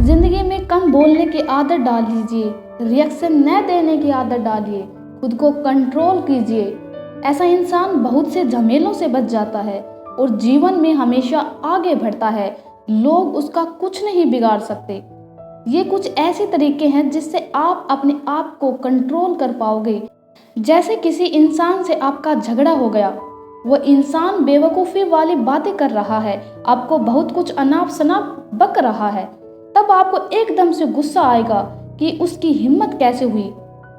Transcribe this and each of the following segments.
जिंदगी में कम बोलने की आदत डाल लीजिए, रिएक्शन न देने की आदत डालिए, खुद को कंट्रोल कीजिए। ऐसा इंसान बहुत से झमेलों से बच जाता है और जीवन में हमेशा आगे बढ़ता है। लोग उसका कुछ नहीं बिगाड़ सकते। ये कुछ ऐसे तरीके हैं जिससे आप अपने आप को कंट्रोल कर पाओगे। जैसे किसी इंसान से आपका झगड़ा हो गया, वो इंसान बेवकूफ़ी वाली बातें कर रहा है, आपको बहुत कुछ अनाप शनाप बक रहा है, तब आपको एकदम से गुस्सा आएगा कि उसकी हिम्मत कैसे हुई,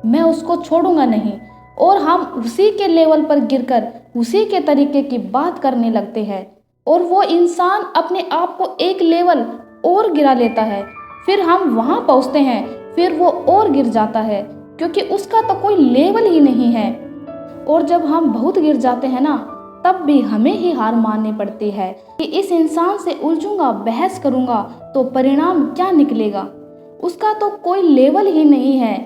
मैं उसको छोड़ूंगा नहीं। और हम उसी के लेवल पर गिरकर उसी के तरीके की बात करने लगते हैं और वो इंसान अपने आप को एक लेवल और गिरा लेता है। फिर हम वहाँ पहुँचते हैं, फिर वो और गिर जाता है क्योंकि उसका तो कोई लेवल ही नहीं है। और जब हम बहुत गिर जाते हैं ना, तब भी हमें ही हार माननी पड़ती है कि इस इंसान से उलझूंगा, बहस करूंगा तो परिणाम क्या निकलेगा। उसका तो कोई लेवल ही नहीं है,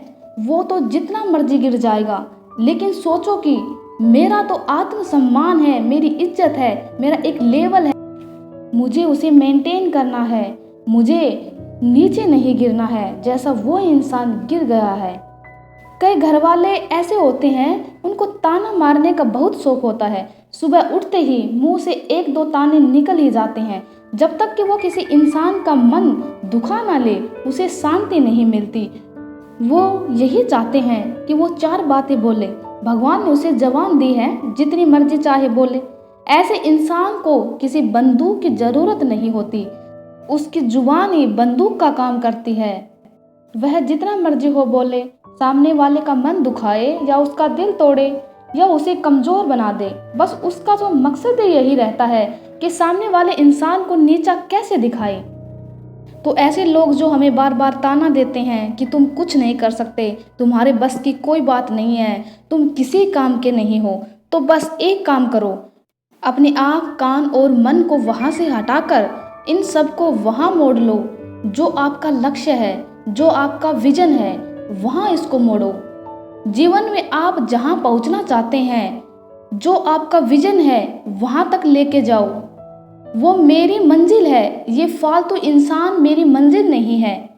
वो तो जितना मर्जी गिर जाएगा। लेकिन सोचो कि मेरा तो आत्मसम्मान है, मेरी इज्जत है, मेरा एक लेवल है, मुझे उसे मेंटेन करना है, मुझे नीचे नहीं गिरना है जैसा वो इंसान गिर गया है। कई घर वाले ऐसे होते हैं, उनको ताना मारने का बहुत शौक होता है। सुबह उठते ही मुंह से एक दो ताने निकल ही जाते हैं। जब तक कि वो किसी इंसान का मन दुखा ना ले, उसे शांति नहीं मिलती। वो यही चाहते हैं कि वो चार बातें बोले। भगवान ने उसे जबान दी है, जितनी मर्जी चाहे बोले। ऐसे इंसान को किसी बंदूक की जरूरत नहीं होती, उसकी जुबान ही बंदूक का काम करती है। वह जितना मर्जी हो बोले, सामने वाले का मन दुखाए या उसका दिल तोड़े या उसे कमजोर बना दे, बस उसका जो मकसद है यही रहता है कि सामने वाले इंसान को नीचा कैसे दिखाए। तो ऐसे लोग जो हमें बार बार ताना देते हैं कि तुम कुछ नहीं कर सकते, तुम्हारे बस की कोई बात नहीं है, तुम किसी काम के नहीं हो, तो बस एक काम करो, अपने आँख, कान और मन को वहाँ से हटाकर इन सब को वहाँ मोड़ लो। जो आपका लक्ष्य है, जो आपका विजन है, वहाँ इसको मोड़ो। जीवन में आप जहाँ पहुँचना चाहते हैं, जो आपका विजन है, वहाँ तक लेके जाओ। वो मेरी मंजिल है, ये फालतू इंसान मेरी मंजिल नहीं है।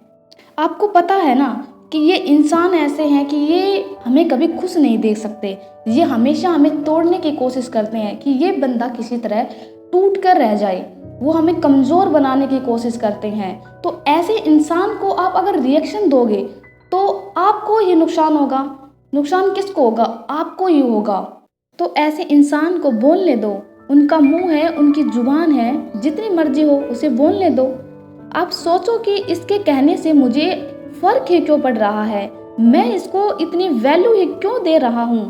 आपको पता है ना कि ये इंसान ऐसे हैं कि ये हमें कभी खुश नहीं देख सकते। ये हमेशा हमें तोड़ने की कोशिश करते हैं कि ये बंदा किसी तरह टूट कर रह जाए। वो हमें कमज़ोर बनाने की कोशिश करते हैं। तो ऐसे इंसान को आप अगर रिएक्शन दोगे तो आपको ही नुकसान होगा। नुकसान किसको होगा? आपको ही होगा। तो ऐसे इंसान को बोलने दो। उनका मुंह है, उनकी जुबान है, जितनी मर्जी हो उसे बोलने दो। आप सोचो कि इसके कहने से मुझे फर्क ही क्यों पड़ रहा है, मैं इसको इतनी वैल्यू ही क्यों दे रहा हूँ,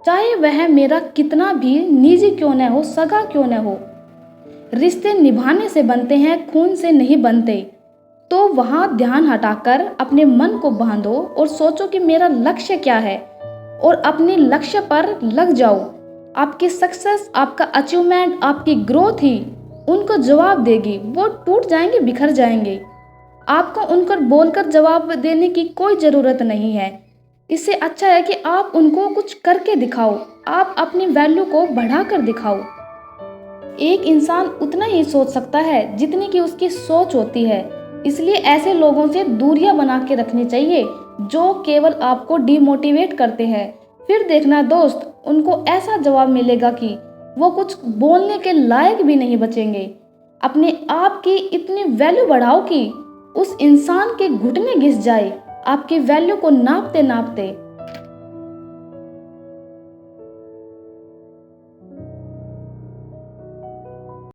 चाहे वह मेरा कितना भी निजी क्यों न हो, सगा क्यों न हो। रिश्ते निभाने से बनते हैं, खून से नहीं बनते। तो वहाँ ध्यान हटाकर अपने मन को बांधो और सोचो कि मेरा लक्ष्य क्या है और अपने लक्ष्य पर लग जाओ। आपकी सक्सेस, आपका अचीवमेंट, आपकी ग्रोथ ही उनको जवाब देगी। वो टूट जाएंगे, बिखर जाएंगे। आपको उनकर बोलकर जवाब देने की कोई ज़रूरत नहीं है। इससे अच्छा है कि आप उनको कुछ करके दिखाओ, आप अपनी वैल्यू को बढ़ाकर दिखाओ। एक इंसान उतना ही सोच सकता है जितनी कि उसकी सोच होती है। इसलिए ऐसे लोगों से दूरियां बना के रखनी चाहिए जो केवल आपको डिमोटिवेट करते हैं। फिर देखना दोस्त, उनको ऐसा जवाब मिलेगा कि वो कुछ बोलने के लायक भी नहीं बचेंगे। अपने आप की इतनी वैल्यू बढ़ाओ कि उस इंसान के घुटने घिस जाए, आपकी वैल्यू को नापते नापते।